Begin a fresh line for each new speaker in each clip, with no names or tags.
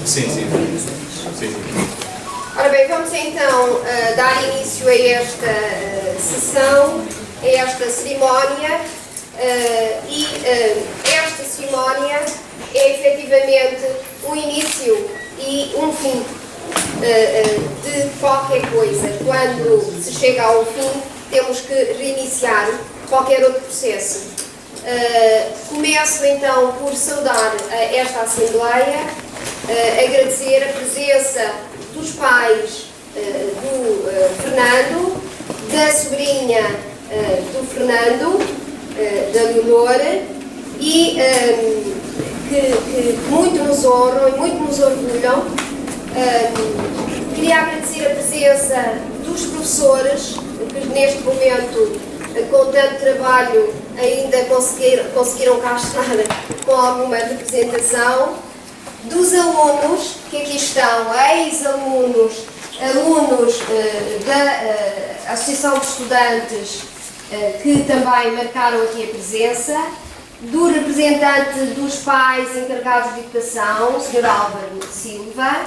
Sim.
Ora bem, vamos então dar início a esta sessão, a esta cerimónia, e esta cerimónia é efetivamente um início e um fim de qualquer coisa. Quando se chega ao fim, temos que reiniciar qualquer outro processo. Começo então por saudar esta Assembleia, agradecer a presença dos pais do Fernando, da sobrinha do Fernando, da Leonor, e que muito nos honram e muito nos orgulham. Queria agradecer a presença dos professores, que neste momento, com tanto trabalho, ainda conseguiram cá estar com alguma representação, dos alunos que aqui estão, ex-alunos, alunos da Associação de Estudantes, que também marcaram aqui a presença, do representante dos pais encarregados de educação, o Sr. Álvaro Silva,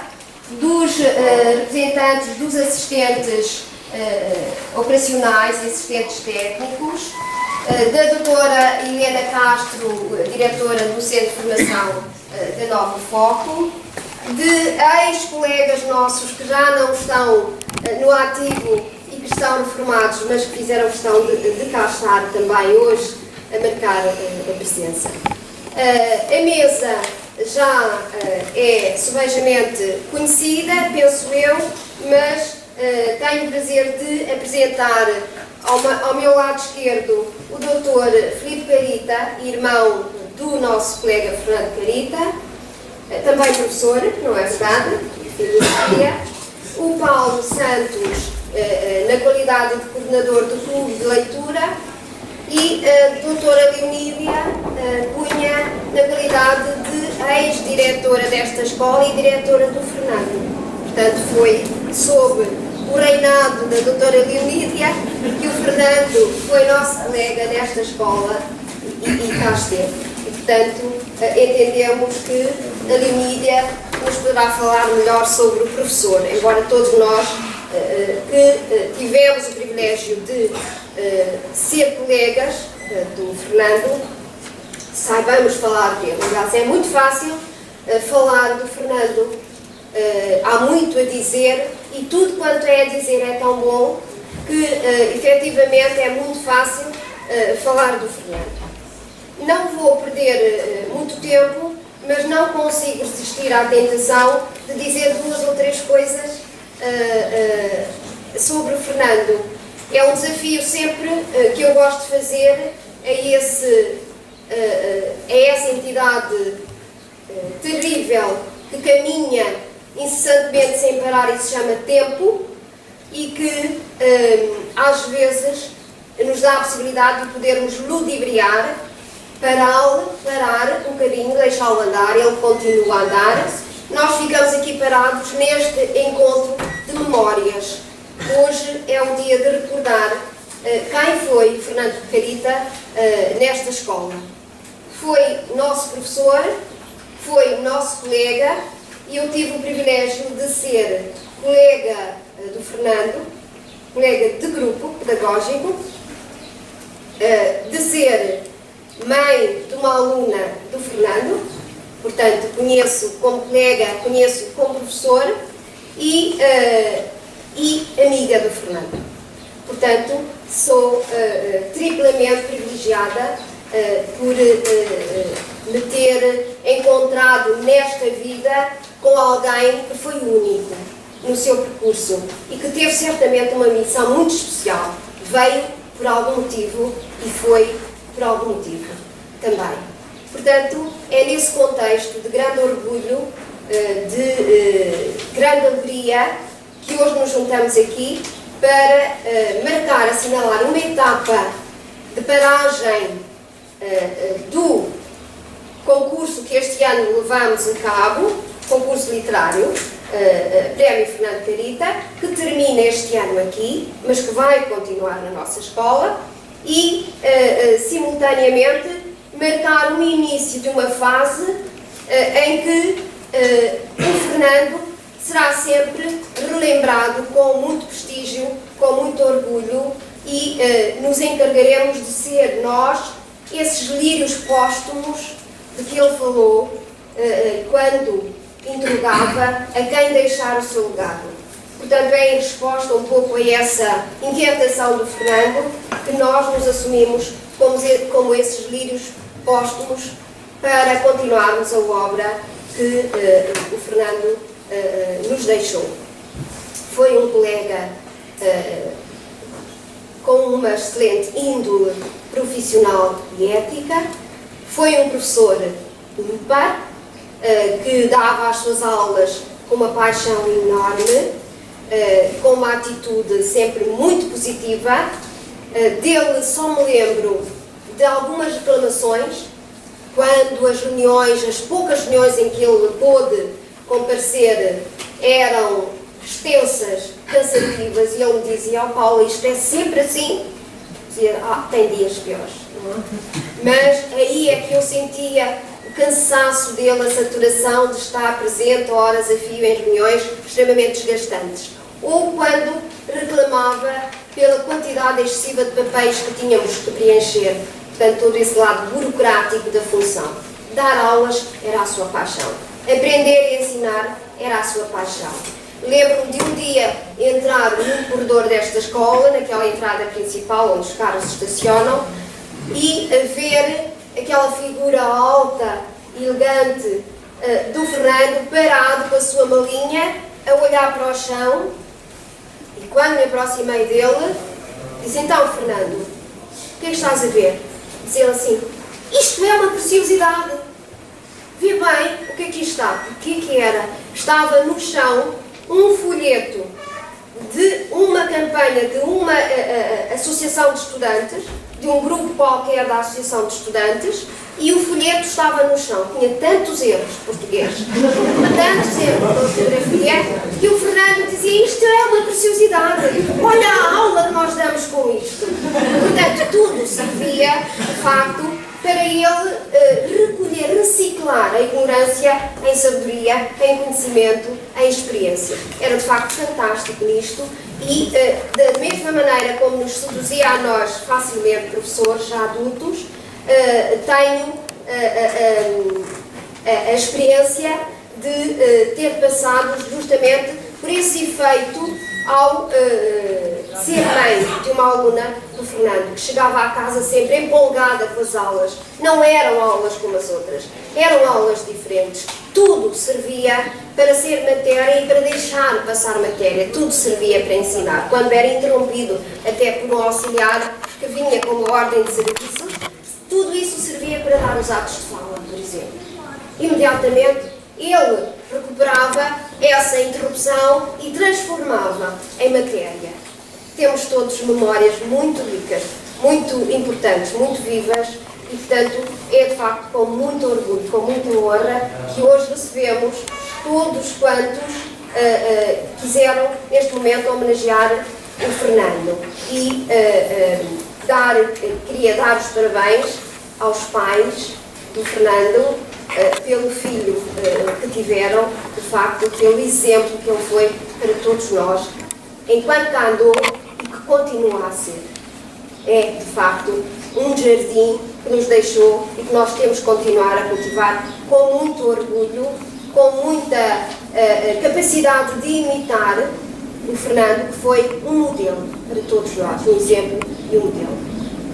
dos representantes dos assistentes operacionais e assistentes técnicos, da doutora Helena Castro, diretora do Centro de Formação da Nova Foco, de ex-colegas nossos que já não estão no ativo e que estão reformados, mas que fizeram questão de cá estar também hoje a marcar a presença. A mesa já é subejamente conhecida, penso eu, mas tenho o prazer de apresentar ao meu lado esquerdo o Dr. Filipe Carita, irmão do nosso colega Fernando Carita, também professor, não é verdade, de filosofia, o Paulo Santos, na qualidade de coordenador do Clube de Leitura, e a doutora Leonídia Cunha, na qualidade de ex-diretora desta escola e diretora do Fernando. Portanto, foi sob o reinado da doutora Leonídia que o Fernando foi nosso colega nesta escola e cá esteve. E, portanto, entendemos que a Leonídia nos poderá falar melhor sobre o professor, embora todos nós que tivemos o privilégio de ser colegas do Fernando, saibamos falar dele. Aliás, é muito fácil falar do Fernando, há muito a dizer e tudo quanto é a dizer é tão bom que efetivamente é muito fácil falar do Fernando. Não vou perder muito tempo, mas não consigo resistir à tentação de dizer duas ou três coisas sobre o Fernando. É um desafio sempre que eu gosto de fazer a essa entidade terrível que caminha incessantemente sem parar e se chama tempo e que às vezes nos dá a possibilidade de podermos ludibriar, pará-lo, parar um bocadinho, deixá-lo andar, ele continua a andar. Nós ficamos aqui parados neste encontro de memórias. Hoje é o dia de recordar quem foi Fernando Carita nesta escola. Foi nosso professor, foi nosso colega e eu tive o privilégio de ser colega do Fernando, colega de grupo pedagógico, de ser mãe de uma aluna do Fernando, portanto conheço como colega, conheço como professor e amiga do Fernando. Portanto, sou triplamente privilegiada por me ter encontrado nesta vida com alguém que foi único no seu percurso e que teve certamente uma missão muito especial. Veio por algum motivo e foi por algum motivo também. Portanto, é nesse contexto de grande orgulho, de grande alegria, que hoje nos juntamos aqui para marcar, assinalar uma etapa de paragem do concurso que este ano levamos a cabo, concurso literário, Prémio Fernando Carita, que termina este ano aqui, mas que vai continuar na nossa escola, e simultaneamente marcar o início de uma fase em que o Fernando será sempre relembrado com muito prestígio, com muito orgulho e nos encargaremos de ser nós esses lírios póstumos de que ele falou quando interrogava a quem deixar o seu legado. Portanto, é em resposta um pouco a essa inquietação do Fernando que nós nos assumimos como esses lírios póstumos para continuarmos a obra que o Fernando nos deixou. Foi um colega com uma excelente índole profissional e ética, foi um professor ímpar, que dava as suas aulas com uma paixão enorme, com uma atitude sempre muito positiva. Dele só me lembro de algumas reclamações, quando as reuniões, as poucas reuniões em que ele pôde comparecer eram extensas, cansativas, e ele me dizia: "Oh Paula, isto é sempre assim." Dizia: "Tem dias piores." Não é? Mas aí é que eu sentia o cansaço dele, a saturação de estar presente horas a fio em reuniões extremamente desgastantes. Ou quando reclamava pela quantidade excessiva de papéis que tínhamos que preencher. Portanto, todo esse lado burocrático da função. Dar aulas era a sua paixão. Aprender e ensinar era a sua paixão. Lembro-me de um dia entrar no corredor desta escola, naquela entrada principal onde os carros estacionam, e ver aquela figura alta, elegante do Fernando parado com a sua malinha, a olhar para o chão, e quando me aproximei dele, disse: "Então, Fernando, o que é que estás a ver?" Disse ele assim: "Isto é uma preciosidade. Vê bem o que aqui está." O que é que era? Estava no chão um folheto de uma campanha de uma associação de estudantes, de um grupo qualquer da associação de estudantes, e o folheto estava no chão. Tinha tantos erros de português, tantos erros de ortografia, que o Fernando dizia: "Isto é uma preciosidade. Olha a aula que nós damos com isto." Portanto, tudo servia, de facto, para ele recolher, reciclar a ignorância em sabedoria, em conhecimento, em experiência. Era de facto fantástico nisto e, da mesma maneira como nos seduzia a nós facilmente, professores já adultos, tenho a experiência de ter passado justamente por esse efeito ao ser mãe de uma aluna do Fernando, que chegava à casa sempre empolgada com as aulas. Não eram aulas como as outras, eram aulas diferentes. Tudo servia para ser matéria e para deixar passar matéria. Tudo servia para ensinar. Quando era interrompido até por um auxiliar que vinha com uma ordem de serviço, tudo isso servia para dar os atos de fala, por exemplo. Imediatamente ele recuperava essa interrupção e transformava em matéria. Temos todos memórias muito ricas, muito importantes, muito vivas e, portanto, é de facto com muito orgulho, com muita honra que hoje recebemos todos quantos quiseram, neste momento, homenagear o Fernando. E queria dar os parabéns aos pais do Fernando, pelo filho que tiveram, de facto, pelo exemplo que ele foi para todos nós, enquanto cá andou e que continua a ser. É, de facto, um jardim que nos deixou e que nós temos que continuar a cultivar com muito orgulho, com muita capacidade de imitar o Fernando, que foi um modelo para todos nós, um exemplo e um modelo.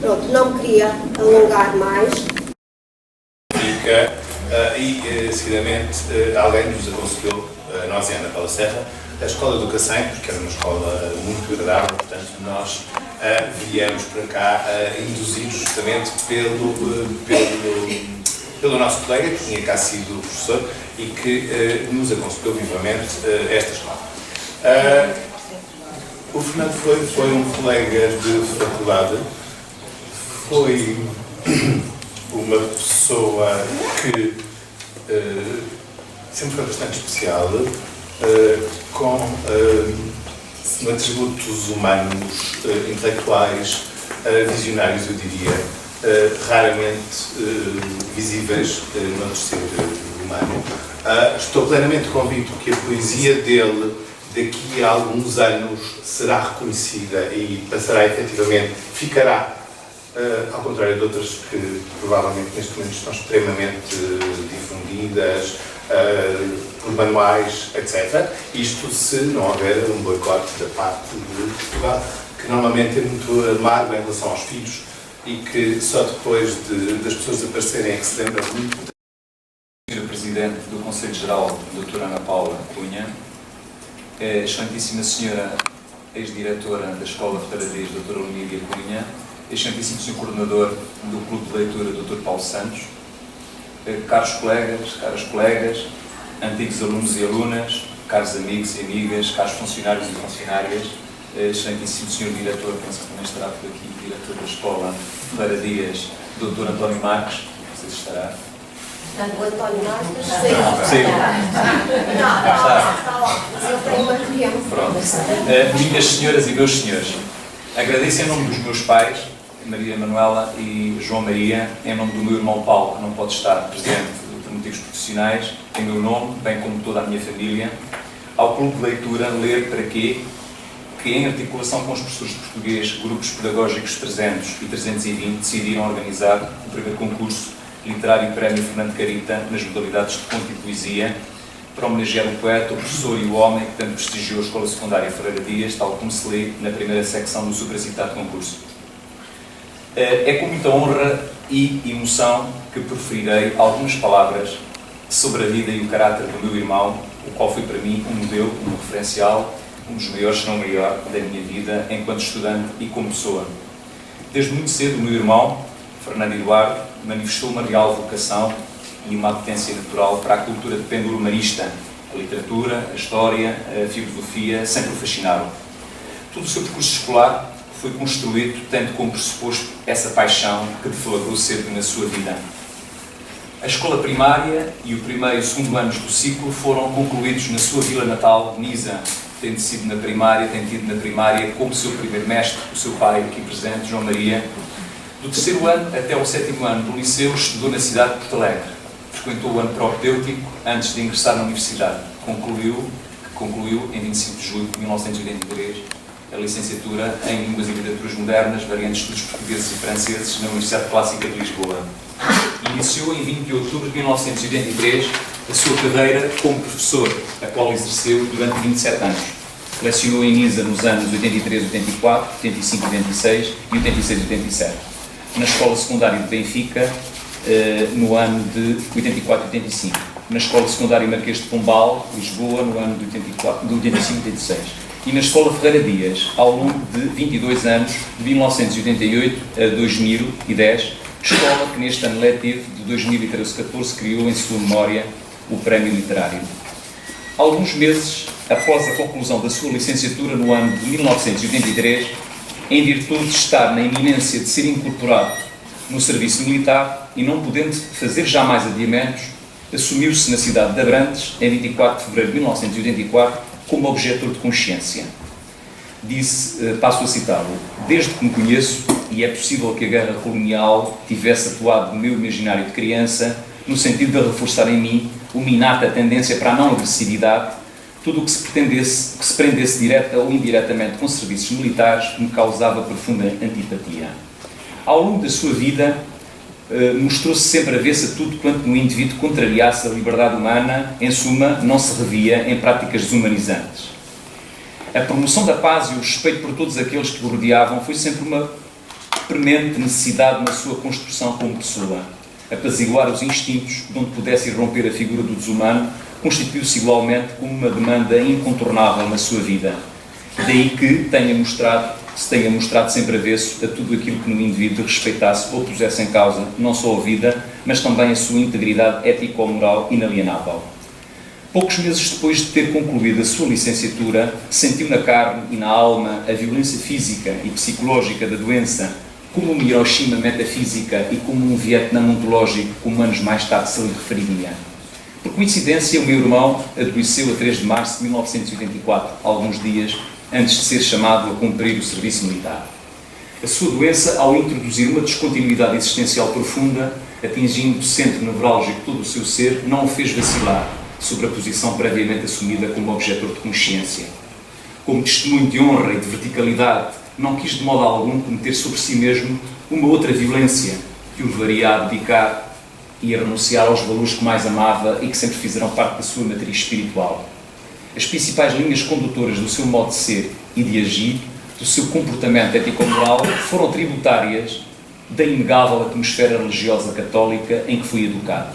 Pronto, não me queria alongar mais.
Seguidamente, alguém nos aconselhou, nós e a Ana Paula Serra, a Escola do Cacém, porque era uma escola muito agradável, portanto nós viemos para cá induzidos justamente pelo nosso colega, que tinha cá sido professor e que nos aconselhou vivamente esta escola. O Fernando foi um colega de faculdade, foi uma pessoa que sempre foi bastante especial, com atributos humanos, intelectuais, visionários, eu diria, raramente visíveis no outro ser humano. Estou plenamente convicto que a poesia dele, daqui a alguns anos, será reconhecida e passará efetivamente, ficará, ao contrário de outras que provavelmente neste momento estão extremamente difundidas, por manuais, etc. Isto se não houver um boicote da parte de Portugal, que normalmente é muito amargo em relação aos filhos e que só depois das pessoas aparecerem é que se lembra muito.
Sra. Presidente do Conselho Geral, Dra. Ana Paula Cunha, Excelentíssima Senhora Ex-Diretora da Escola Ferrardias, Dra. Olívia Cunha, Excelentíssimo Sr. Coordenador do Clube de Leitura, Dr. Paulo Santos, caros colegas, caras colegas, antigos alunos e alunas, caros amigos e amigas, caros funcionários e funcionárias, Excelentíssimo Sr. Diretor, penso que também estará por aqui, Diretor da Escola Ferrardias, Dr. António Marques, não sei se estará.
O António Marques
Saiu.
está lá, mas ele tem uma reunião.
Pronto. Minhas senhoras e meus senhores, agradeço em nome dos meus pais, Maria Manuela e João Maria, em nome do meu irmão Paulo, que não pode estar presente por motivos profissionais, em meu nome, bem como toda a minha família, ao Clube de Leitura Ler para Quê?, que em articulação com os professores de português, grupos pedagógicos 300 e 320, decidiram organizar o primeiro concurso literário Prémio Fernando Carita nas modalidades de conto e poesia, para homenagear o poeta, o professor e o homem que tanto prestigiou a Escola Secundária Ferrardias, tal como se lê na primeira secção do supracitado concurso. É com muita honra e emoção que proferirei algumas palavras sobre a vida e o caráter do meu irmão, o qual foi para mim um modelo, um referencial, um dos maiores, se não o maior, da minha vida enquanto estudante e como pessoa. Desde muito cedo, o meu irmão, Fernando Eduardo, manifestou uma real vocação e uma apetência natural para a cultura de pêndulo marista, a literatura, a história, a filosofia, sempre o fascinaram. Todo o seu percurso escolar foi construído tendo como pressuposto essa paixão que deflagrou cedo na sua vida. A escola primária e o primeiro e o segundo anos do ciclo foram concluídos na sua vila natal, Nisa, tendo tido na primária como seu primeiro mestre, o seu pai, aqui presente, João Maria. Do terceiro ano até ao sétimo ano do liceu, estudou na cidade de Porto Alegre. Frequentou o ano propedêutico antes de ingressar na universidade. Concluiu em 25 de julho de 1983 a licenciatura em Línguas e Literaturas Modernas, variante de Estudos Portugueses e Franceses, na Universidade Clássica de Lisboa. Iniciou em 20 de outubro de 1983 a sua carreira como professor, a qual exerceu durante 27 anos. Lecionou em Nisa nos anos 83-84, 85-86 e 86-87. Na Escola Secundária de Benfica, no ano de 84-85. Na Escola Secundária Marquês de Pombal, Lisboa, no ano de 85-86. E na Escola Ferrardias, ao longo de 22 anos, de 1988 a 2010, escola que neste ano letivo de 2013-14 criou em sua memória o Prémio Literário. Alguns meses após a conclusão da sua licenciatura no ano de 1983, em virtude de estar na iminência de ser incorporado no serviço militar e não podendo fazer jamais adiamentos, assumiu-se na cidade de Abrantes, em 24 de fevereiro de 1984, como objetor de consciência. Disse, passo a citá-lo, desde que me conheço, e é possível que a guerra colonial tivesse atuado no meu imaginário de criança, no sentido de reforçar em mim uma inata tendência para a não agressividade, tudo o que se prendesse direta ou indiretamente com serviços militares me causava profunda antipatia. Ao longo da sua vida, mostrou-se sempre avessa a tudo quanto no indivíduo contrariasse a liberdade humana, em suma, não se revia em práticas desumanizantes. A promoção da paz e o respeito por todos aqueles que o rodeavam foi sempre uma premente necessidade na sua construção como pessoa. Apaziguar os instintos, de onde pudesse irromper a figura do desumano, constituiu-se igualmente como uma demanda incontornável na sua vida. Daí que se tenha mostrado sempre avesso a tudo aquilo que no indivíduo respeitasse ou pusesse em causa não só a vida, mas também a sua integridade ético-moral inalienável. Poucos meses depois de ter concluído a sua licenciatura, sentiu na carne e na alma a violência física e psicológica da doença, como uma Hiroshima metafísica e como um Vietnã ontológico, como anos mais tarde se lhe referiria. Por coincidência, o meu irmão adoeceu a 3 de março de 1984, alguns dias antes de ser chamado a cumprir o serviço militar. A sua doença, ao introduzir uma descontinuidade existencial profunda, atingindo o centro nevrálgico de todo o seu ser, não o fez vacilar,
sobre a posição previamente assumida como objetor de consciência. Como testemunho de honra e de verticalidade, não quis de modo algum cometer sobre si mesmo uma outra violência que o levaria a abdicar e a renunciar aos valores que mais amava e que sempre fizeram parte da sua matriz espiritual. As principais linhas condutoras do seu modo de ser e de agir, do seu comportamento ético-moral, foram tributárias da inegável atmosfera religiosa católica em que foi educado.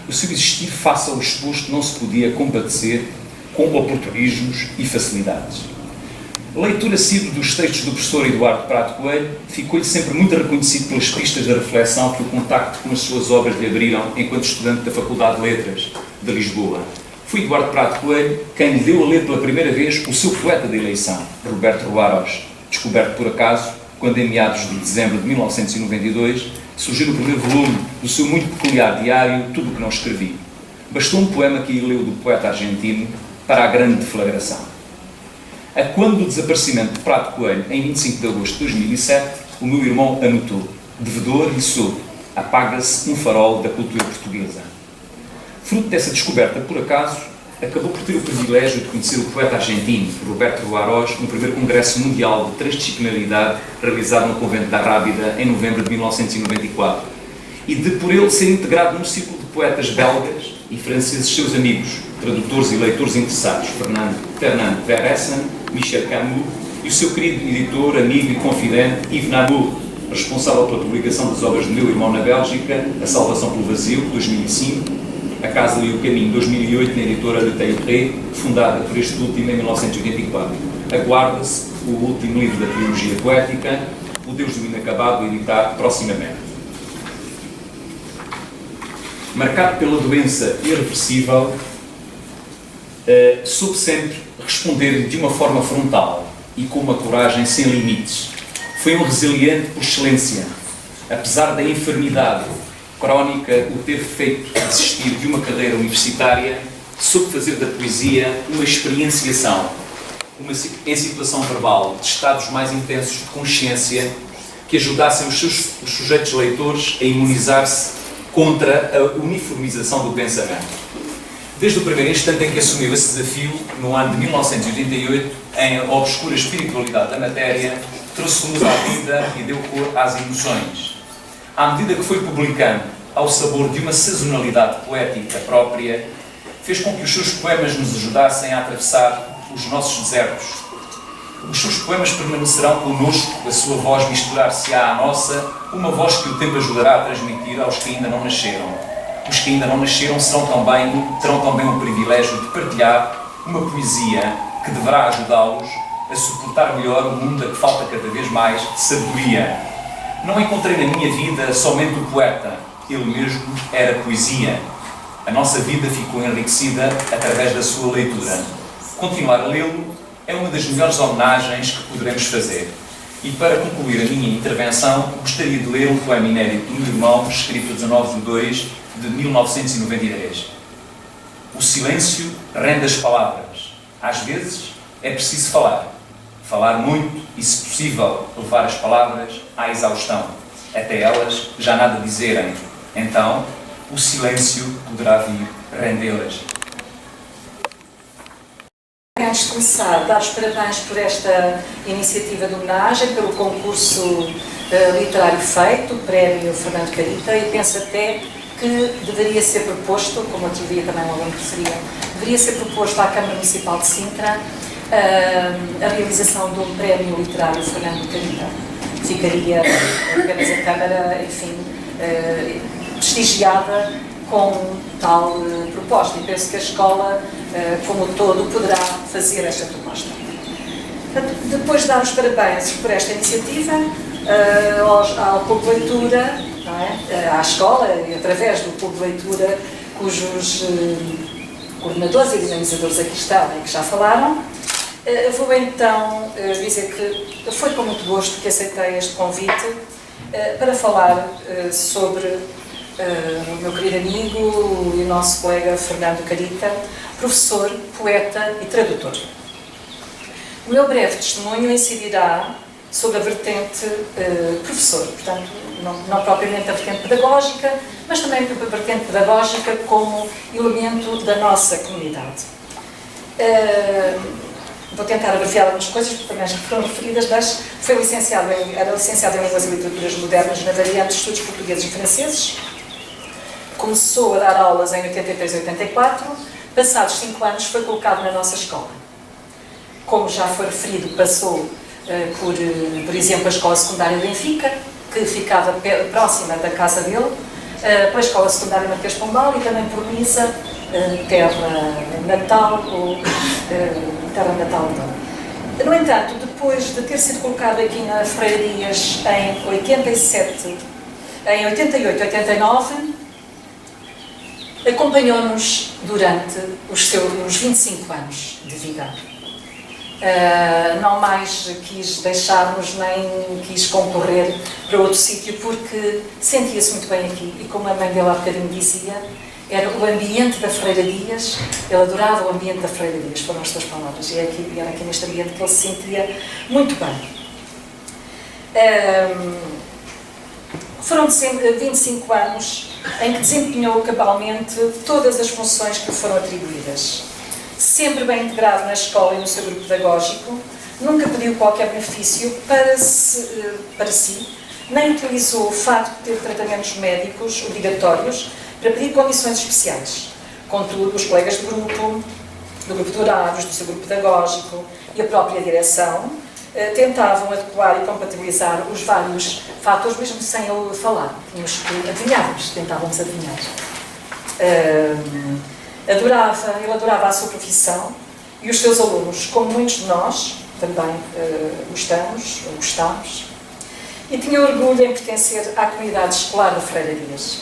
O seu existir face ao exposto não se podia compadecer com oportunismos e facilidades. A leitura assídua dos textos do professor Eduardo Prado Coelho ficou-lhe sempre muito reconhecido pelas pistas da reflexão que o contacto com as suas obras lhe abriram enquanto estudante da Faculdade de Letras de Lisboa. Foi Eduardo Prado Coelho quem lhe deu a ler pela primeira vez o seu poeta de eleição, Roberto Ruaros, descoberto por acaso quando, em meados de dezembro de 1992, surgiu no primeiro volume do seu muito peculiar diário Tudo o que não escrevi. Bastou um poema que ele leu do poeta argentino para a grande deflagração. A quando do desaparecimento de Prado Coelho, em 25 de agosto de 2007, o meu irmão anotou: devedor e sou, apaga-se um farol da cultura portuguesa. Fruto dessa descoberta, por acaso, acabou por ter o privilégio de conhecer o poeta argentino, Roberto Ruaros, no primeiro Congresso Mundial de Transdisciplinaridade, realizado no Convento da Rábida, em novembro de 1994, e de por ele ser integrado num círculo de poetas belgas e franceses seus amigos, tradutores e leitores interessados, Fernand Veressen, Michel Camus, e o seu querido editor, amigo e confidente, Yves Nabour, responsável pela publicação das obras do meu irmão na Bélgica, A Salvação pelo Vazio, 2005, A Casa e o Caminho, 2008, na editora Le Tailleret, fundada por este último em 1984. Aguarda-se o último livro da trilogia poética, O Deus do Inacabado, editar proximamente. Marcado pela doença irreversível, soube sempre responder de uma forma frontal e com uma coragem sem limites. Foi um resiliente por excelência. Apesar da enfermidade crónica o ter feito desistir de uma carreira universitária, soube fazer da poesia uma experienciação, uma enciclação verbal de estados mais intensos de consciência que ajudassem os sujeitos leitores a imunizar-se contra a uniformização do pensamento. Desde o primeiro instante em que assumiu esse desafio, no ano de 1988, em A Obscura Espiritualidade da Matéria, trouxe luz à vida e deu cor às emoções. À medida que foi publicando, ao sabor de uma sazonalidade poética própria, fez com que os seus poemas nos ajudassem a atravessar os nossos desertos. Os seus poemas permanecerão connosco, a sua voz misturar-se-á à nossa, uma voz que o tempo ajudará a transmitir aos que ainda não nasceram. Os que ainda não nasceram terão também o privilégio de partilhar uma poesia que deverá ajudá-los a suportar melhor o mundo a que falta cada vez mais sabedoria. Não encontrei na minha vida somente o poeta, ele mesmo era poesia. A nossa vida ficou enriquecida através da sua leitura. Continuar a lê-lo é uma das melhores homenagens que poderemos fazer. E para concluir a minha intervenção, gostaria de ler um poema inédito do meu irmão, escrito a 19 de 2 de 1993. O silêncio rende as palavras. Às vezes é preciso falar. Falar muito e, se possível, levar as palavras à exaustão, até elas já nada dizerem. Então, o silêncio poderá vir rendê-las.
Antes de começar, dar os parabéns por esta iniciativa de homenagem, pelo concurso literário feito, o Prémio Fernando Carita, e penso até que deveria ser proposto, como outro dia também o aluno referia, deveria ser proposto à Câmara Municipal de Sintra a realização de um Prémio Literário Fernando Carita. Ficaria apenas a Câmara, enfim, prestigiada com tal proposta, e penso que a escola, como um todo, poderá fazer esta proposta. Depois de dar os parabéns por esta iniciativa, ao Clube de Leitura, não é? À escola, e através do Clube de Leitura, cujos coordenadores e dinamizadores aqui estão e que já falaram, vou então dizer que foi com muito gosto que aceitei este convite para falar sobre o meu querido amigo e nosso colega Fernando Carita, professor, poeta e tradutor. O meu breve testemunho incidirá sobre a vertente professor, portanto, não propriamente a vertente pedagógica, mas também a vertente pedagógica como elemento da nossa comunidade. Vou tentar abreviar algumas coisas, porque também já foram referidas, mas era licenciado em Línguas e Literaturas Modernas na variante de Estudos Portugueses e Franceses. Começou a dar aulas em 83 e 84. Passados 5 anos foi colocado na nossa escola. Como já foi referido, passou por exemplo, a Escola Secundária de Benfica, que ficava próxima da casa dele, pela Escola Secundária Marquês de Pombal e também por Nisa, terra natal. No entanto, depois de ter sido colocado aqui na Freirarias em 88, 89, acompanhou-nos durante os seus 25 anos de vida. Não mais quis deixar-nos, nem quis concorrer para outro sítio, porque sentia-se muito bem aqui. E como a mãe dele há bocadinho dizia, era o ambiente da Freirarias, ele adorava o ambiente da Freirarias, foram as suas palavras, e era aqui neste ambiente que ele se sentia muito bem. Foram 25 anos em que desempenhou cabalmente todas as funções que lhe foram atribuídas. Sempre bem integrado na escola e no seu grupo pedagógico, nunca pediu qualquer benefício para si, nem utilizou o facto de ter tratamentos médicos obrigatórios para pedir condições especiais. Contudo, os colegas de grupo, do grupo de horários, do seu grupo pedagógico e a própria direção tentavam adequar e compatibilizar os vários fatores, mesmo sem ele falar. Tínhamos que adivinhávamos, tentávamos adivinhar. Ele adorava a sua profissão e os seus alunos, como muitos de nós também gostamos, e tinha orgulho em pertencer à comunidade escolar de Freirarias.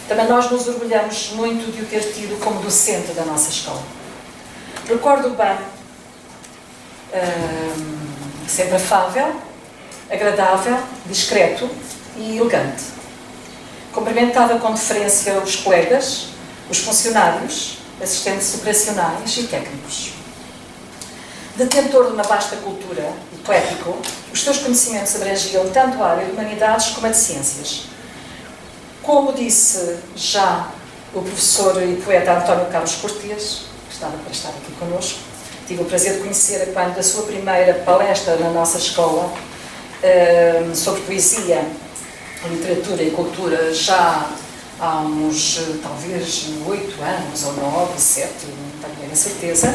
Também nós nos orgulhamos muito de o ter tido como docente da nossa escola. Recordo bem, sempre afável, agradável, discreto e elegante. Cumprimentava com deferência os colegas, os funcionários, assistentes operacionais e técnicos. Detentor de uma vasta cultura e poético, os seus conhecimentos abrangiam tanto a área de humanidades como a de ciências. Como disse já o professor e poeta António Carlos Cortês, que estava para estar aqui connosco, tive o prazer de conhecer quando da sua primeira palestra na nossa escola sobre poesia, literatura e cultura, já há uns, talvez, 8 anos, ou 9, 7, não tenho bem a certeza,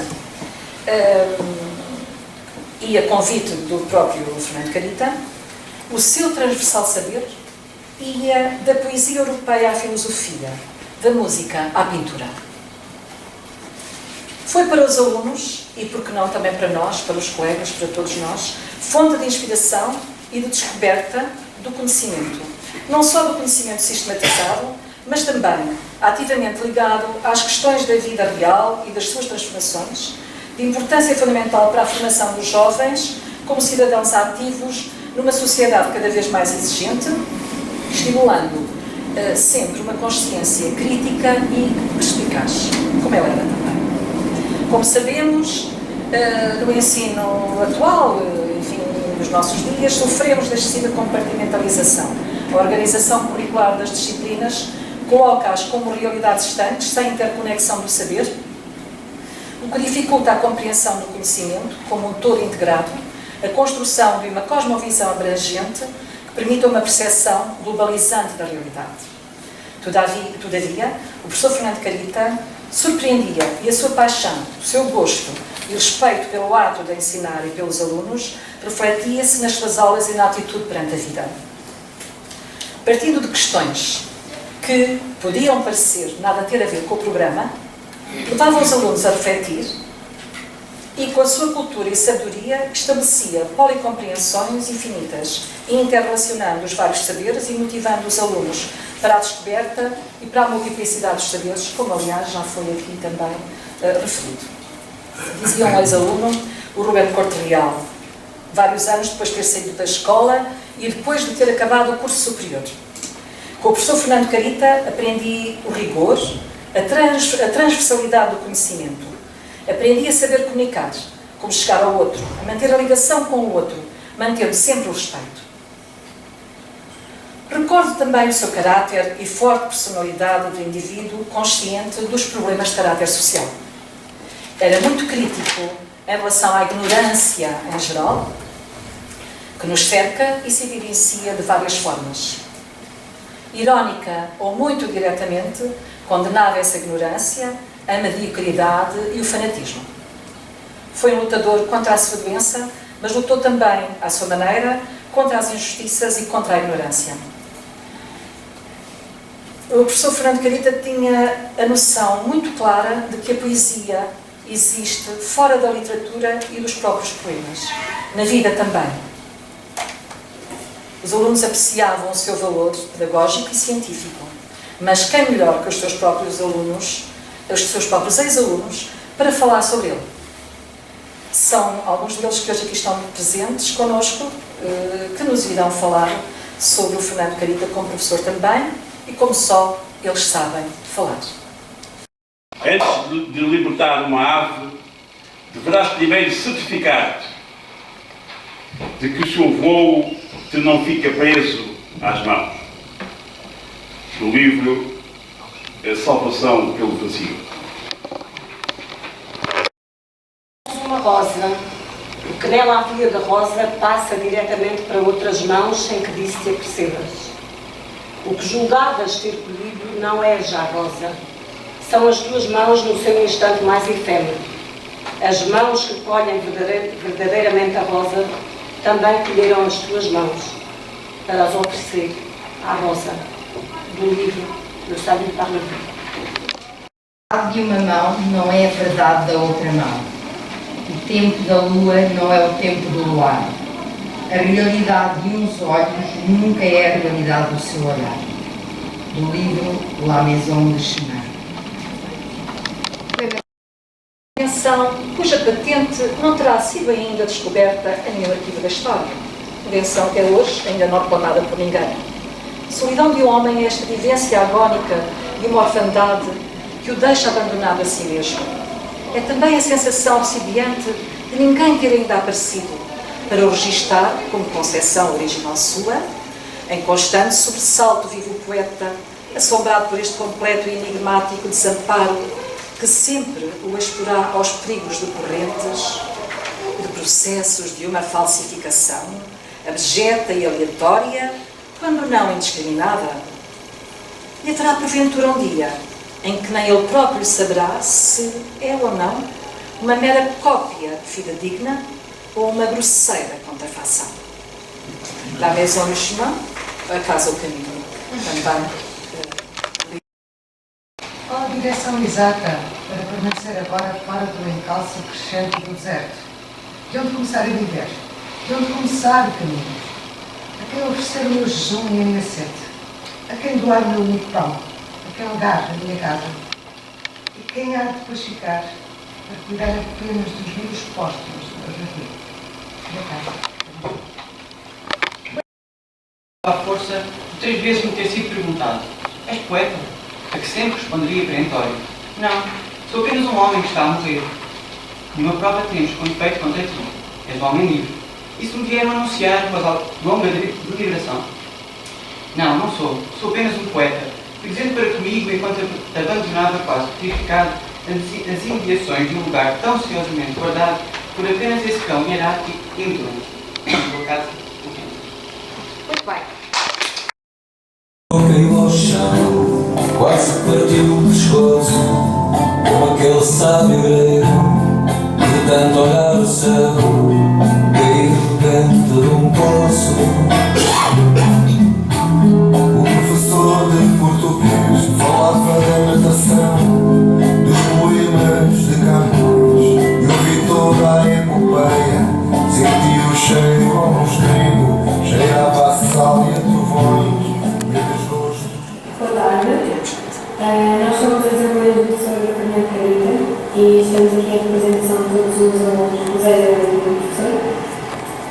e a convite do próprio Fernando Carita, o seu transversal saber ia da poesia europeia à filosofia, da música à pintura. Foi para os alunos, e por que não também para nós, para os colegas, para todos nós, fonte de inspiração e de descoberta do conhecimento. Não só do conhecimento sistematizado, mas também ativamente ligado às questões da vida real e das suas transformações, de importância fundamental para a formação dos jovens como cidadãos ativos numa sociedade cada vez mais exigente, estimulando sempre uma consciência crítica e perspicaz, como ela era também. Como sabemos, no ensino atual, enfim, nos nossos dias, sofremos da excessiva compartimentalização. A organização curricular das disciplinas coloca-as como realidades distantes, sem interconexão do saber, o que dificulta a compreensão do conhecimento como um todo integrado, a construção de uma cosmovisão abrangente que permita uma percepção globalizante da realidade. Todavia, o professor Fernando Carita surpreendia e a sua paixão, o seu gosto e respeito pelo ato de ensinar e pelos alunos refletia-se nas suas aulas e na atitude perante a vida. Partindo de questões que podiam parecer nada ter a ver com o programa, levava os alunos a refletir e, com a sua cultura e sabedoria, estabelecia policompreensões infinitas, interrelacionando os vários saberes e motivando os alunos para a descoberta e para a multiplicidade dos saberes, como aliás já foi aqui também referido. Dizia um ex-aluno, o Rubén Corte Real, vários anos depois de ter saído da escola e depois de ter acabado o curso superior. Com o professor Fernando Carita aprendi o rigor, a transversalidade do conhecimento. Aprendi a saber comunicar, como chegar ao outro, a manter a ligação com o outro, mantendo sempre o respeito. Recordo também o seu caráter e forte personalidade do indivíduo consciente dos problemas de caráter social. Era muito crítico em relação à ignorância em geral, que nos cerca e se evidencia de várias formas. Irónica ou muito diretamente, condenava essa ignorância, a mediocridade e o fanatismo. Foi um lutador contra a sua doença, mas lutou também, à sua maneira, contra as injustiças e contra a ignorância. O professor Fernando Carita tinha a noção muito clara de que a poesia existe fora da literatura e dos próprios poemas, na vida também. Os alunos apreciavam o seu valor pedagógico e científico, mas quem melhor que os seus próprios alunos, os seus próprios ex-alunos, para falar sobre ele? São alguns deles que hoje aqui estão presentes connosco, que nos irão falar sobre o Fernando Carita como professor também, e como só eles sabem falar.
Antes de libertar uma ave, deverás primeiro certificar-te de que o seu voo te não fica preso às mãos. No livro A Salvação pelo Vazio.
Uma rosa, o que nela havia de rosa passa diretamente para outras mãos sem que disso te apercebas. O que julgavas ter colhido não é já rosa. São as tuas mãos no seu instante mais efêmero. As mãos que colhem verdadeiramente a rosa também colheram as tuas mãos para as oferecer à rosa. Do livro Le Salut par la Vie.
A verdade de uma mão não é a verdade da outra mão. O tempo da lua não é o tempo do luar. A realidade de uns olhos nunca é a realidade do seu olhar. Do livro La Maison de Chemin.
Invenção cuja patente não terá sido ainda descoberta em nenhum arquivo da história. Invenção que é hoje ainda não reclamada por ninguém. A solidão de um homem é esta vivência agónica de uma orfandade que o deixa abandonado a si mesmo. É também a sensação recipiente de ninguém ter ainda aparecido para o registar como concepção original sua. Em constante sobressalto vive o poeta, assombrado por este completo e enigmático desamparo que sempre o exporá aos perigos decorrentes de processos de uma falsificação abjeta e aleatória, quando não indiscriminada. E haverá porventura um dia em que nem ele próprio saberá se é ou não uma mera cópia fidedigna ou uma grosseira contrafação. La Maison de Chemin, a Casa ao Caminho, também.
Qual a direção exata para permanecer agora fora do encalço crescente do deserto? De onde começar a viver? De onde começar o caminho? A quem oferecer o meu jejum e a minha sede? A quem doar o meu único pão? A quem legar a minha casa? E quem há de depois ficar para cuidar apenas dos vivos póstumos do jardim? Da casa.
À força de 3 vezes me ter sido perguntado: és poeta? A que sempre responderia perentório: não, sou apenas um homem que está a morrer. Nenhuma prova temos com efeito contra ti. És o homem livre. Isso me vieram anunciar após a longa deliberação. Não, não sou. Sou apenas um poeta, presente para comigo enquanto abandonava quase petrificado as imediações de um lugar tão ceiosamente guardado por apenas esse cão hierático e indolente.
Muito bem.
Caiu ao chão, quase partiu o pescoço, como aquele sábio grego, de tanto olhar o céu, caído dentro de um poço. O professor de português falava da natação, dos poemas de Camões, e ouvi toda a epopeia, sentia o cheiro como um estringo, cheirava a sal e a trovões.
Boa tarde, nós somos as irmãs do professor Fernando Carita e estamos aqui em representação de todos os alunos do ex-alunos do professor.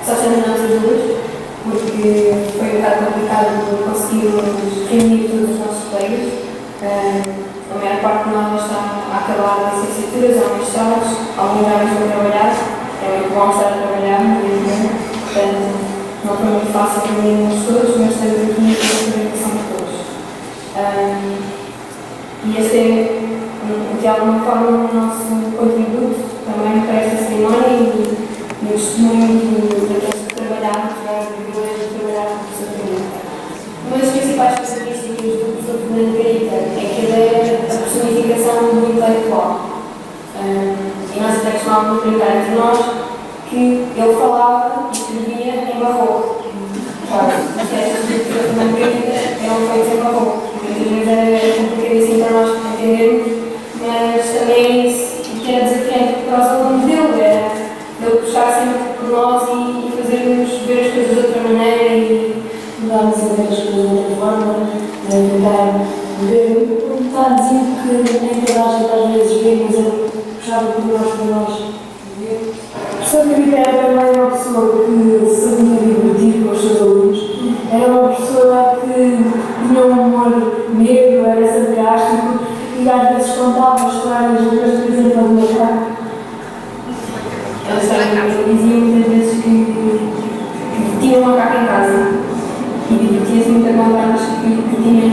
Só estamos nós as duas, porque foi um bocado complicado conseguirmos reunir todos os nossos colegas. A maior parte de nós está a acabar as licenciaturas ou mestrados, alguns já estão a trabalhar, é muito bom estar a trabalhar, portanto, fácil para mim e todos, mas temos aqui uma comunicação de todos. E este é, de alguma forma, o nosso contributo também para esta cerimónia e o testemunho daqueles que trabalharam, tiveram o privilégio de trabalhar com o professor Fernando. Uma das principais características do professor Fernando Garita é que ele é a personificação do intelectual. E nós até costumávamos brincar entre nós que ele falava e escrevia em barroco. Claro, as peças do professor Fernando Garita eram feitas em barroco. Muitas vezes é complicadíssimo para nós entendermos, mas também é isso que era desafiante para os alunos dele, era ele puxar sempre por nós e fazer-nos ver as coisas de outra maneira e mudarmos a ver as coisas de outra forma, tentar ver, não está a dizer que nem toda a gente às vezes vê, mas ele puxava por nós. O professor Garita era também uma pessoa que se sabia divertir com os seus alunos, era uma pessoa que tinha um humor negro, era sarcástico e às vezes contava histórias, por exemplo, do macaco. Ele dizia muitas vezes que tinha um macaco em casa e divertia-se muito a contar-nos que tinha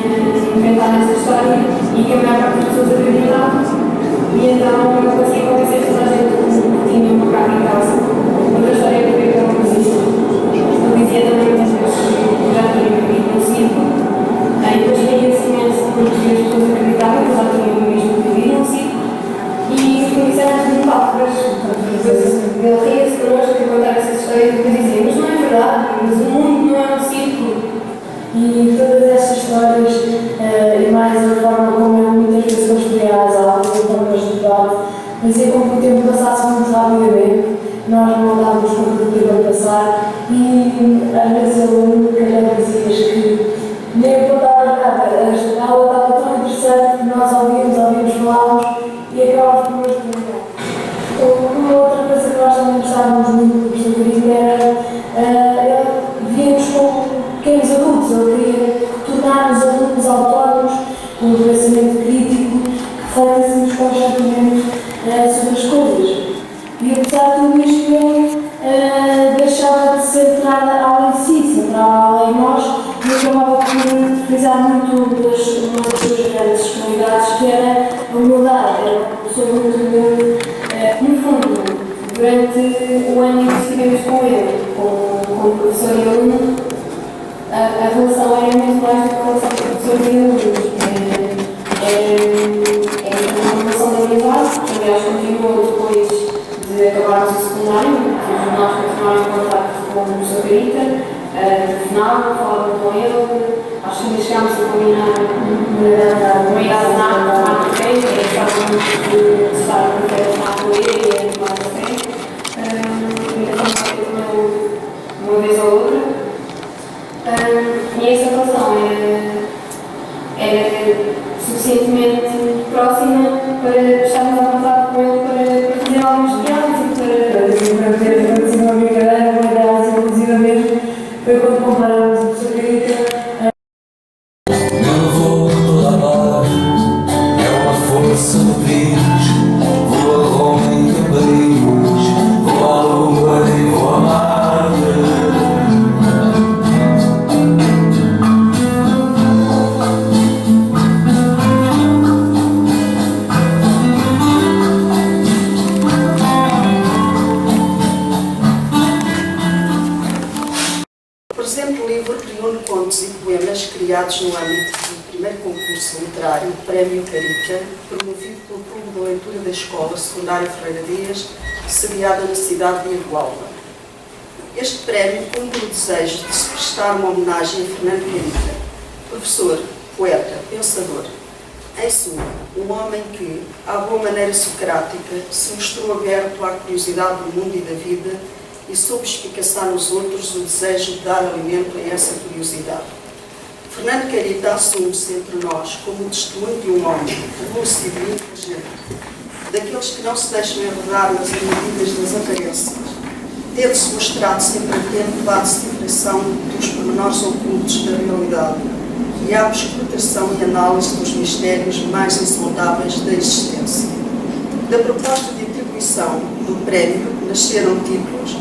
inventado essa história e que a maior parte das pessoas acreditavam. E então eu conseguia convencer toda a gente que tinha um macaco em casa. Outra história que eu não existe. Ele dizia também muitas vezes que já tinha vivido no circo. E depois ria-se imenso porque as pessoas acreditavam que já tinham mesmo vivido no circo. E isso era muito mal, mas ele ria-se connosco a contar essa história e depois dizia, mas não é verdade, mas o mundo não é um circo. E todas essas histórias, e mais a forma como eu muitas vezes construía as aulas, as formas de debate, fazia com que o tempo passasse muito rapidamente, nós não dávamos conta do tempo a passar e às vezes eu lembro que ele dizia que nem apontava nada, a aula estava tão interessante que nós ouvíamos, falávamos e acabávamos por nos comunicar. Uma outra coisa que nós também gostávamos muito do professor Garita era ele via-nos como pequenos adultos, ele queria tornar os alunos autónomos com um pensamento crítico que refletissemos constantemente sobre as coisas. E apesar de tudo isto, ele deixava de centrar a aula em si, centrava a aula em nós e acabava por utilizar muito uma das suas grandes qualidades, que era a humildade. Era uma pessoa muito humilde. No fundo, durante o ano em que estivemos com ele, com o professor e aluno, a relação era muito mais do que a relação com o professor e aluno. É uma relação de amizade, que aliás continuou depois de acabarmos o secundário, nós continuámos em contato com o professor Garita, no final, falávamos com ele, acho que ainda chegámos a combinar uma idade de nada, tomar café, estávamos de estar no café de tomar com ele e tomar café, uma vez ou outra, e essa relação era suficientemente próxima para estarmos à vontade com ele para fazer algumas piadas e para fazer uma brincadeira, uma delas inclusivamente foi quando comparamos o professor Garita.
Meu voo toda a parte é uma força motriz. Vou a Roma e a Paris, vou à Lua e vou a Marte.
Contos e poemas criados no âmbito do primeiro concurso literário Prémio Carica, promovido pelo Clube de Leitura da Escola Secundária Ferreira Dias, sediada na cidade de Igualda. Este prémio cumpre o desejo de se prestar uma homenagem a Fernando Carica, professor, poeta, pensador. Em suma, um homem que, à boa maneira socrática, se mostrou aberto à curiosidade do mundo e da vida e soube espicaçar nos outros o desejo de dar alimento a essa curiosidade. Fernando Garita assume-se entre nós como o testemunho de um homem lúcido e inteligente, daqueles que não se deixam enredar nas armadilhas das aparências, tendo-se mostrado sempre atento à decifração dos pormenores ocultos da realidade e à perscrutação e análise dos mistérios mais insondáveis da existência. Da proposta de atribuição do prémio nasceram títulos,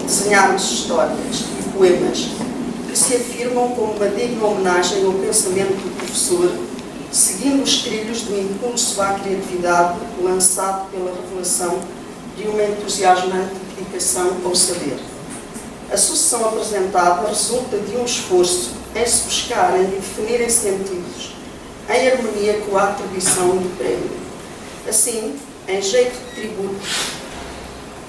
desenharam-se histórias e poemas, que se afirmam como uma digna homenagem ao pensamento do professor, seguindo os trilhos do impulso à criatividade lançado pela revelação de uma entusiasmante dedicação ao saber. A sucessão apresentada resulta de um esforço em se buscarem e definirem sentidos, em harmonia com a atribuição do prémio. Assim, em jeito de tributo,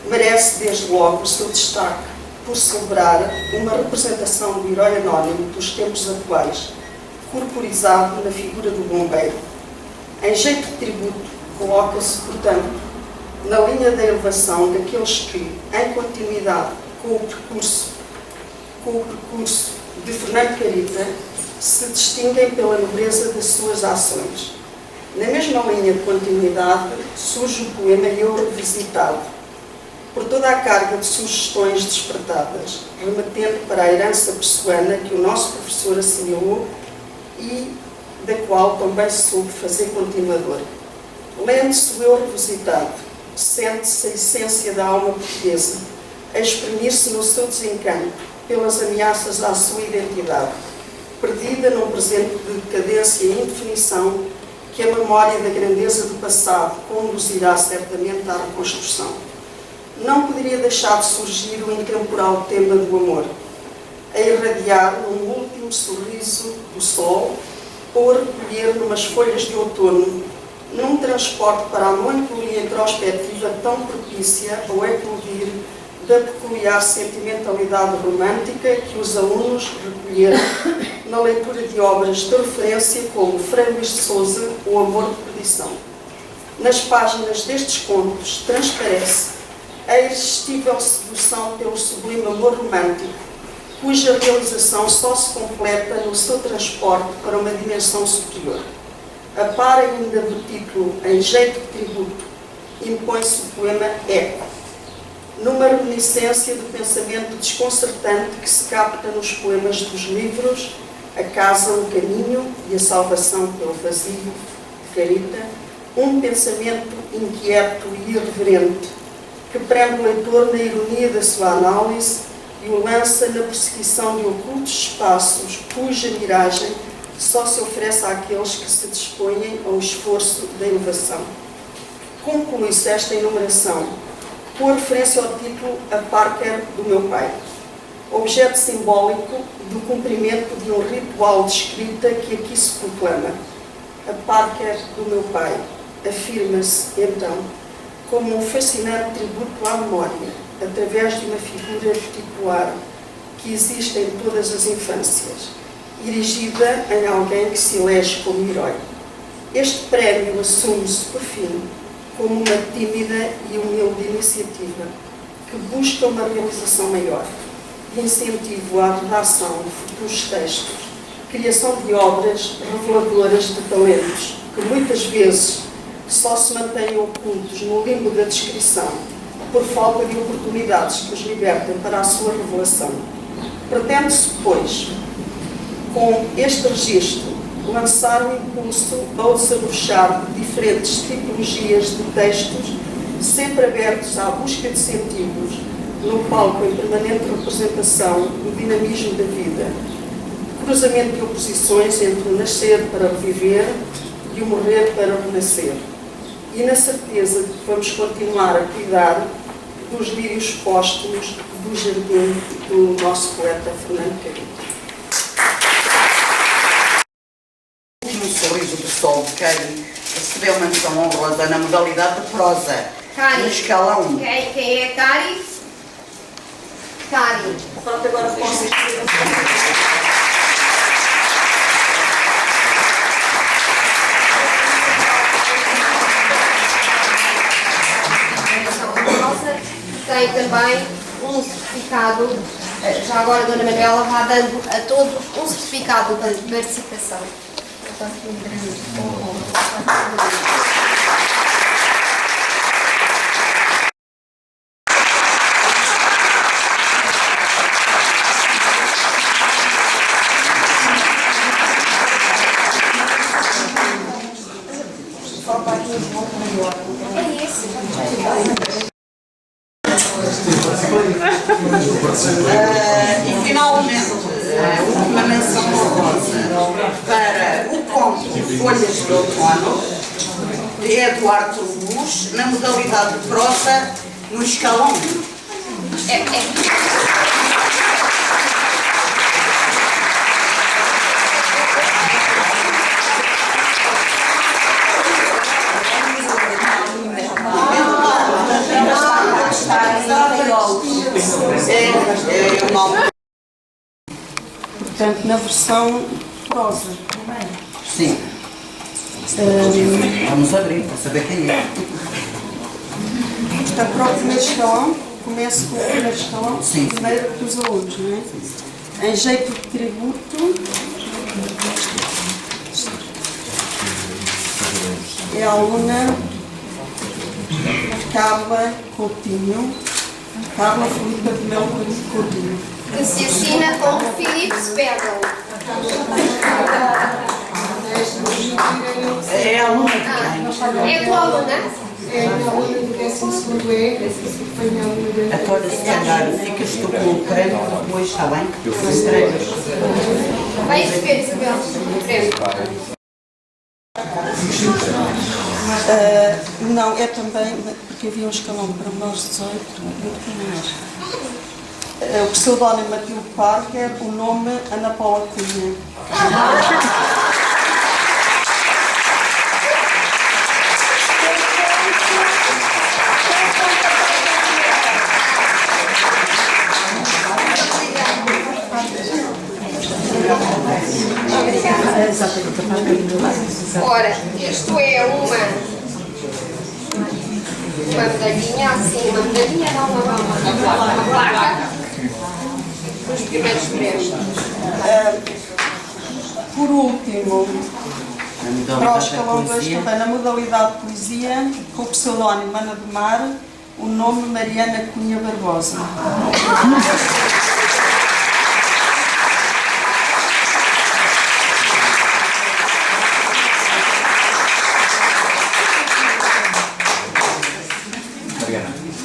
merece desde logo o seu destaque por celebrar uma representação do herói anónimo dos tempos atuais, corporizado na figura do bombeiro. Em jeito de tributo, coloca-se, portanto, na linha da elevação daqueles que, em continuidade com o percurso de Fernando Carita, se distinguem pela nobreza das suas ações. Na mesma linha de continuidade surge o poema Eu Revisitado, por toda a carga de sugestões despertadas, remetendo para a herança pessoana que o nosso professor assimilou e da qual também se soube fazer continuador. Lendo-se o Eu Revisitado, sente-se a essência da alma portuguesa, a exprimir-se no seu desencanto pelas ameaças à sua identidade, perdida num presente de decadência e indefinição que a memória da grandeza do passado conduzirá certamente à reconstrução. Não poderia deixar de surgir o intemporal tema do amor, a irradiar num último sorriso do sol ou a recolher numas folhas de outono, num transporte para a melancolia introspectiva tão propícia ao eclodir da peculiar sentimentalidade romântica que os alunos recolheram na leitura de obras de referência como Frei Luís de Sousa ou Amor de Perdição. Nas páginas destes contos transparece a irresistível sedução pelo sublime amor romântico, cuja realização só se completa no seu transporte para uma dimensão superior. A par ainda do título Em Jeito de Tributo, impõe-se o poema Eco, numa reminiscência do pensamento desconcertante que se capta nos poemas dos livros A Casa, o Caminho e A Salvação pelo Vazio, de Carita, um pensamento inquieto e irreverente, que prende o leitor na ironia da sua análise e o lança na perseguição de ocultos espaços cuja miragem só se oferece àqueles que se dispõem ao esforço da inovação. Conclui-se esta enumeração com a referência ao título A Parker do Meu Pai, objeto simbólico do cumprimento de um ritual de escrita que aqui se proclama. A Parker do Meu Pai afirma-se, então, como um fascinante tributo à memória, através de uma figura particular que existe em todas as infâncias, erigida em alguém que se elege como herói. Este prémio assume-se, por fim, como uma tímida e humilde iniciativa que busca uma realização maior, de incentivo à redação de futuros textos, criação de obras reveladoras de talentos que muitas vezes só se mantêm ocultos no limbo da descrição por falta de oportunidades que os libertem para a sua revelação. Pretende-se, pois, com este registro, lançar o impulso ao desabrochar de diferentes tipologias de textos, sempre abertos à busca de sentidos, no palco em permanente representação do dinamismo da vida, cruzamento de oposições entre o nascer para o viver e o morrer para o renascer, e na certeza de que vamos continuar a cuidar dos lírios póstumos do jardim do nosso poeta Fernando Carita.
No Sorriso do Sol de Cari recebeu menção honrosa na modalidade de prosa, no escala 1.
Quem é Cari? Cari.
Pronto, agora posso
tem também um certificado, já agora a Dona Manuela vai dando a todos um certificado de participação. É esse.
E finalmente, menção honrosa para o conto Folhas de Outono, de Eduardo Luz, na modalidade de prosa, no escalão 1.
Portanto, na versão prosa.
Sim. Vamos abrir para saber quem é.
Portanto, para o primeiro escalão, começo com o primeiro escalão,
sim,
primeiro dos alunos, não é? Em jeito de tributo, é a aluna Carla Coutinho, Carla Filipa de Melo Coutinho.
Que se assina com Filipe Spedel.
É a aluna.
É a tua aluna?
É a minha aluna do 12º E, foi minha aluna do
Agora, se calhar, ficas tu com o creme depois, está bem?
Vai escrever, Isabel, o creme.
Não, é também, porque havia um escalão para menores de 18, muito menor. O pseudónimo Matilde Parker, o nome Ana Paula Cunha.
Ora, isto é uma medalhinha, assim, uma medalhinha, não, uma placa. Os primeiros prémios.
Por último, para o escalão 2 também, na modalidade de poesia, com o pseudónimo Ana do Mar, o nome Mariana Cunha Barbosa.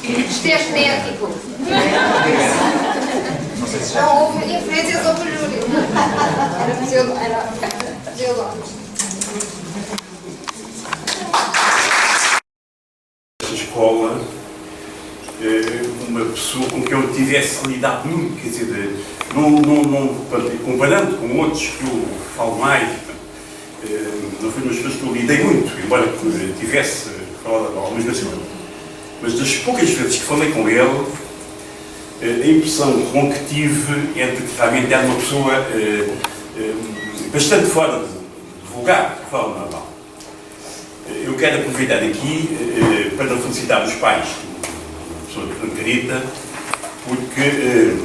Isto é genético. Não houve influências sobre o Júlio. Era Deodoro.
Esta escola, uma pessoa com quem eu tivesse lidado muito, quer dizer, comparando com outros que eu falo mais, não foi uma pessoa que eu lidei muito, embora tivesse falado algumas vezes, mas das poucas vezes que falei com ele, a impressão que tive é de que realmente era uma pessoa bastante fora de vulgar, de forma normal. Eu quero aproveitar aqui para felicitar os pais da pessoa de Margarita, porque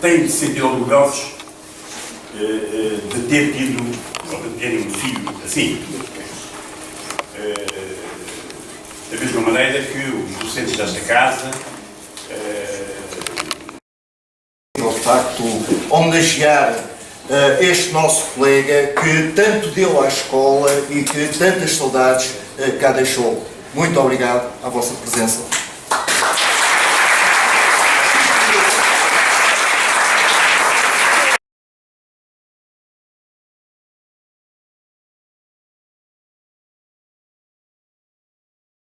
têm de se sentir orgulhosos de ter tido, ou de terem um filho assim. Da mesma maneira que os docentes desta casa
de facto homenagear este nosso colega que tanto deu à escola e que tantas saudades cá deixou. Muito obrigado à vossa presença.